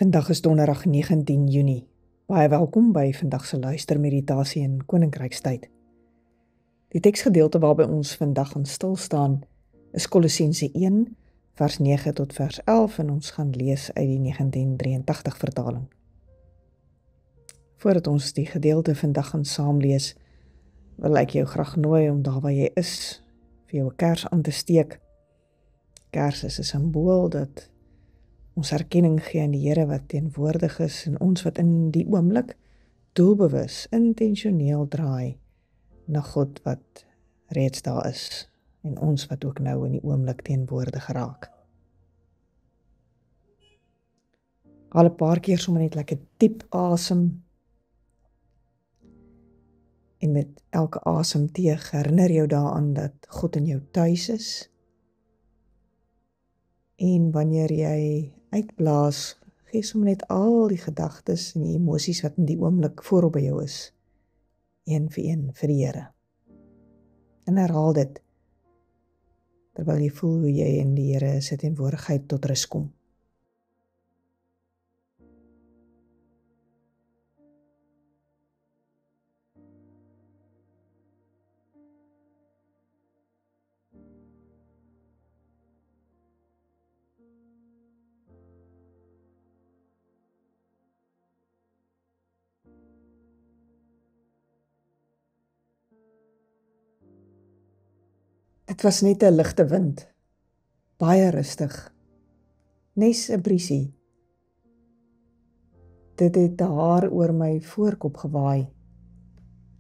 Vandag is donderdag 19 Junie. Baie welkom by vandag se luistermeditasie in Koninkrykstyd. Die teksgedeelte waarby ons vandag gaan stil staan is Kolossense 1 vers 9 tot vers 11 en ons gaan lees uit die 1983 vertaling. Voordat ons die gedeelte vandag gaan saam lees, wil ek jou graag nooi om daar waar jy is, vir jou 'n kers aan te steek. Kers is 'n simbool dat ons erkenning gee aan die Here wat teenwoordig is en ons wat in die oomblik doelbewus, intentioneel draai na God wat reeds daar is en ons wat ook nou in die oomblik teenwoordig raak. Al 'n paar keer sommer net lekker diep asem en met elke asemteug herinner jou daaraan dat God in jou tuis is. En wanneer jy uitblaas, gee sommer net al die gedagtes en die emosies wat in die oomblik voorop by jou is, een vir die Here. En herhaal dit, terwyl jy voel hoe jy in die Here se teenwoordigheid tot rus kom. Dit was net 'n ligte wind, baie rustig, nes 'n briesie. Dit het haar oor my voorkop gewaai.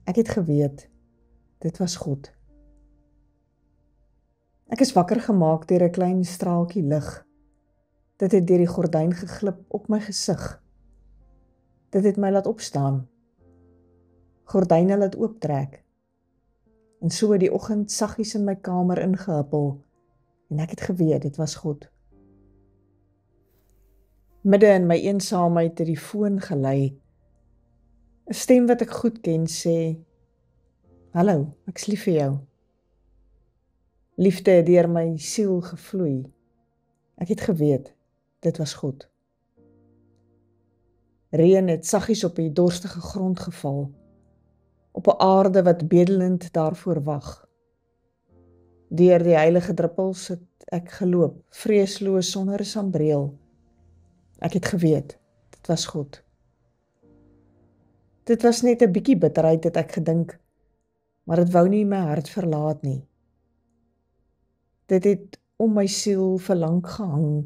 Ek het geweet, dit was God. Ek is wakker gemaak deur 'n klein straaltjie lig. Dit het deur die gordyn geglip op my gesig. Dit het my laat opstaan, gordyne laat ooptrek, en so die oggend saggies in my kamer ingehuppel, en ek het geweet, dit was God. Midde in my eensaamheid het die foon gelei. 'n Stem wat ek goed ken sê, "Hallo, ek's lief vir jou." Liefde het deur my siel gevloei. Ek het geweet, dit was God. Reën het saggies op die dorstige grond geval, op 'n aarde wat bedelend daarvoor wag. Deur die heilige druppels het ek geloop, vreesloos sonder 'n sambreel. Ek het geweet, dit was God. Dit was net 'n bietjie bitterheid, het ek gedink, maar dit wou nie my hart verlaat nie. Dit het om my siel verlang gehang,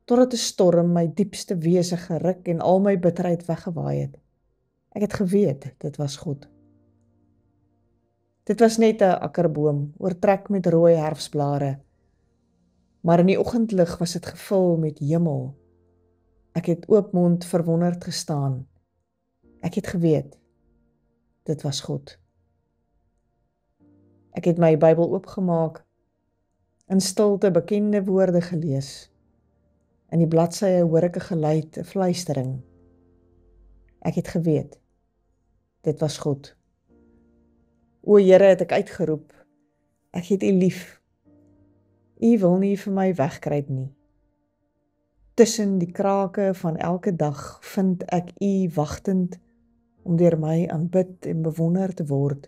totdat 'n storm my diepste wese geruk en al my bitterheid weggewaai het. Ek het geweet, dit was God. Dit was net 'n akkerboom, oortrek met rooi herfsblare, maar in die oggendlig was dit gevul met hemel. Ek het oopmond verwonderd gestaan. Ek het geweet, dit was God. Ek het my Bybel oopgemaak, in stilte bekende woorde gelees. In die bladsye hoor ek 'n geluid, 'n fluistering. Ek het geweet, dit was God. O Here, het ek uitgeroep, ek het U lief. U wil nie vir my wegkruip nie. Tussen die krake van elke dag vind ek U wagtend om deur my aanbid en bewonder te word.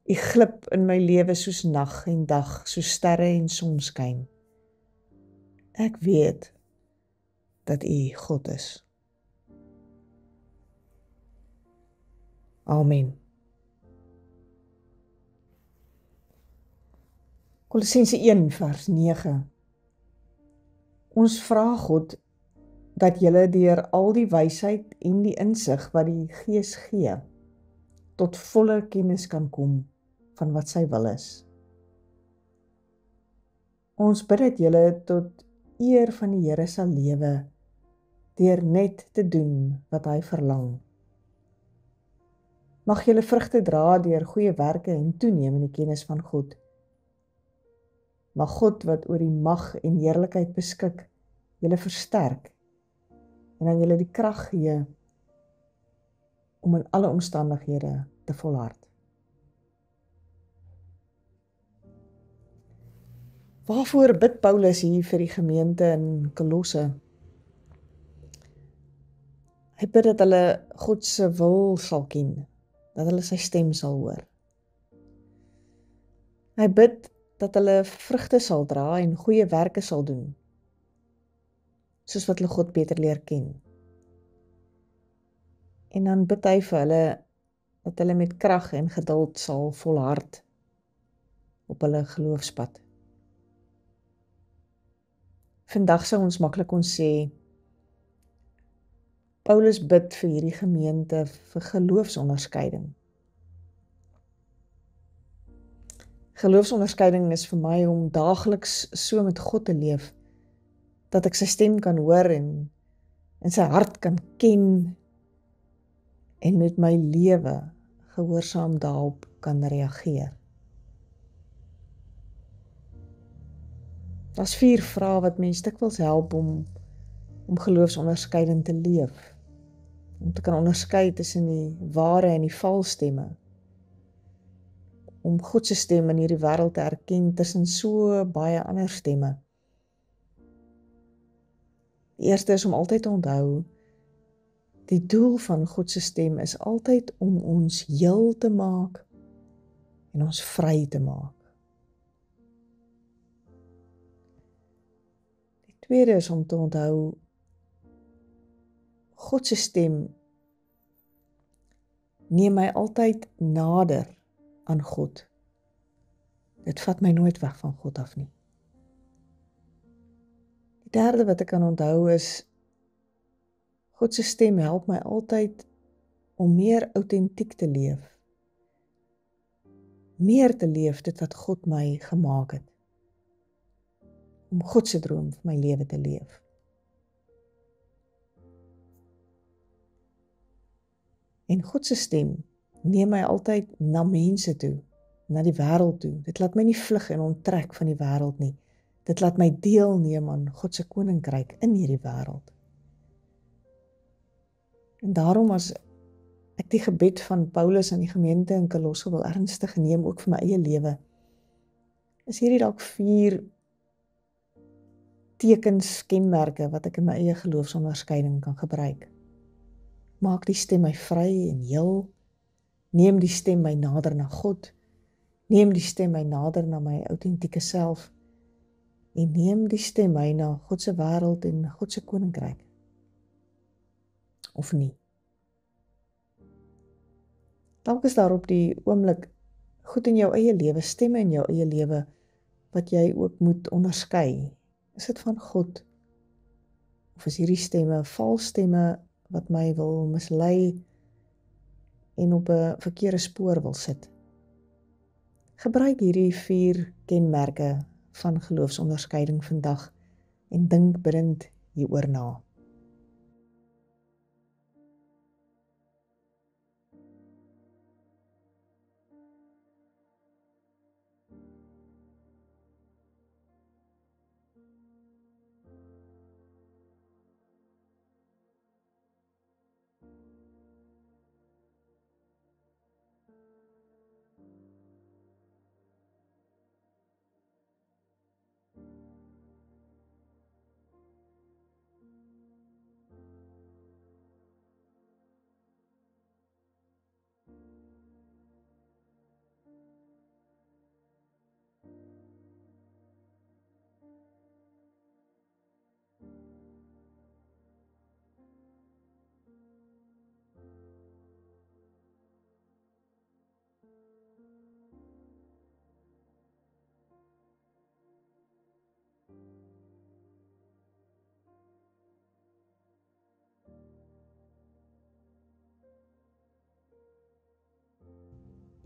U glip in my lewe soos nag en dag, soos sterre en sonskyn. Ek weet dat U God is. Amen. Kolossense 1 vers 9. Ons vra God dat julle deur al die wysheid en die insig wat die Gees gee, tot volle kennis kan kom van wat sy wil is. Ons bid dat julle tot eer van die Here sal lewe, deur net te doen wat hy verlang. Mag julle vrugte dra deur goeie werke en toeneem in die kennis van God. Mag God wat oor die mag en heerlikheid beskik, julle versterk en aan julle die krag gee om in alle omstandighede te volhard. Waarvoor bid Paulus hier vir die gemeente in Kolosse? Hy bid dat hulle God se wil sal ken, dat hulle sy stem sal hoor. Hy bid dat hulle vrugte sal dra en goeie werke sal doen, soos wat hulle God beter leer ken. En dan bid hy vir hulle dat hulle met krag en geduld sal volhard op hulle geloofspad. Vandag sou ons maklik kon sê, Paulus bid vir hierdie gemeente vir geloofsonderskeiding. Geloofsonderskeiding is vir my om daagliks so met God te leef, dat ek sy stem kan hoor en sy hart kan ken en met my lewe gehoorsaam daarop kan reageer. Daar's 4 vrae wat mens dikwels help om geloofsonderskeiding te leef, om te kan onderskei tussen die ware en die valsstemme, om God se stem in hierdie wêreld te erken tussen so baie ander stemme. Die eerste is om altyd te onthou, die doel van God se stem is altyd om ons heel te maak en ons vry te maak. Die tweede is om te onthou, God se stem neem my altyd nader aan God. Dit vat my nooit weg van God af nie. Die derde wat ek kan onthou is, God se stem help my altyd om meer autentiek te leef. Meer te leef dit wat God my gemaak het. Om God se droom vir my lewe te leef. En God se stem neem my altyd na mense toe, na die wêreld toe. Dit laat my nie vlug en onttrek van die wêreld nie. Dit laat my deelneem aan God se koninkryk in hierdie wêreld. En daarom as ek die gebed van Paulus aan die gemeente in Kolosse wil ernstig neem, ook vir my eie lewe, is hierdie dalk 4 tekens, kenmerke wat ek in my eie geloofsonderskeiding kan gebruik. Maak die stem my vry en heel, neem die stem my nader na God, neem die stem my nader na my autentieke self, en neem die stem my na God se wêreld en God se koninkryk. Of nie. Dalk is daar op die oomblik goed in jou eie lewe, stemme in jou eie lewe, wat jy ook moet onderskei. Is dit van God? Of is hierdie stemme valsstemme wat my wil mislei en op 'n verkeerde spoor wil sit? Gebruik hierdie 4 kenmerke van geloofsonderskeiding vandag en dink bidend hieroor na.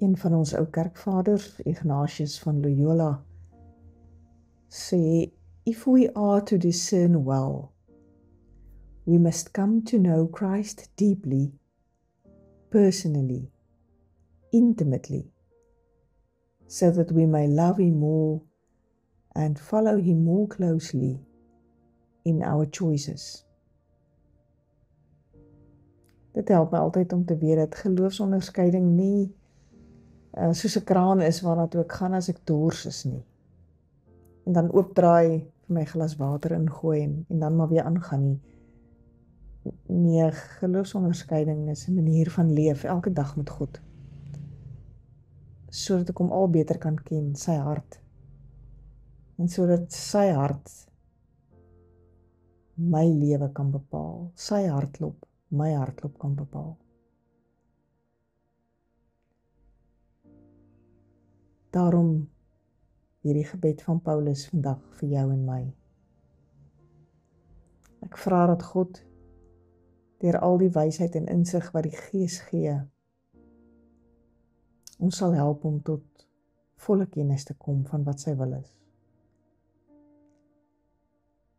Een van ons ou kerkvaders, Ignatius van Loyola, sê, if we are to discern well, we must come to know Christ deeply, personally, intimately, so that we may love Him more and follow Him more closely in our choices. Dit help my altyd om te weet dat geloofsonderskeiding nie soos 'n kraan is waarna toe ek gaan as ek dors is nie. En dan oopdraai, vir my glas water ingooi en dan maar weer aangaan nie. Nee, geloofsonderskeiding is 'n manier van leef, elke dag met God. Sodat ek hom al beter kan ken, sy hart. En sodat sy hart my lewe kan bepaal. Sy hartklop, my hartklop kan bepaal. Daarom hierdie gebed van Paulus vandag vir jou en my. Ek vra dat God deur al die wysheid en insig wat die Gees gee, ons sal help om tot volle kennis te kom van wat sy wil is.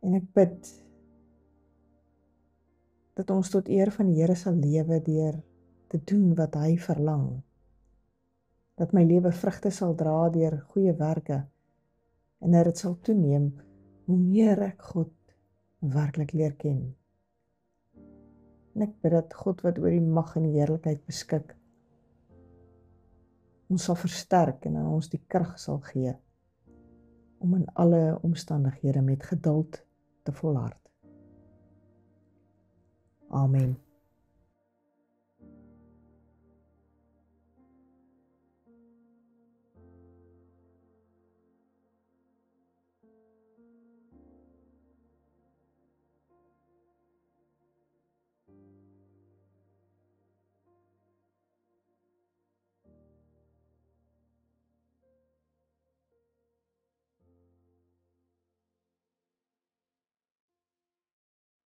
En ek bid dat ons tot eer van die Here sal lewe deur te doen wat hy verlang. Dat my lewe vrugte sal dra deur goeie werke en dat dit sal toeneem hoe meer ek God werklik leer ken. En ek bid dat God wat oor die mag en die heerlikheid beskik, ons sal versterk en aan ons die krag sal gee om in alle omstandighede met geduld te volhard. Amen.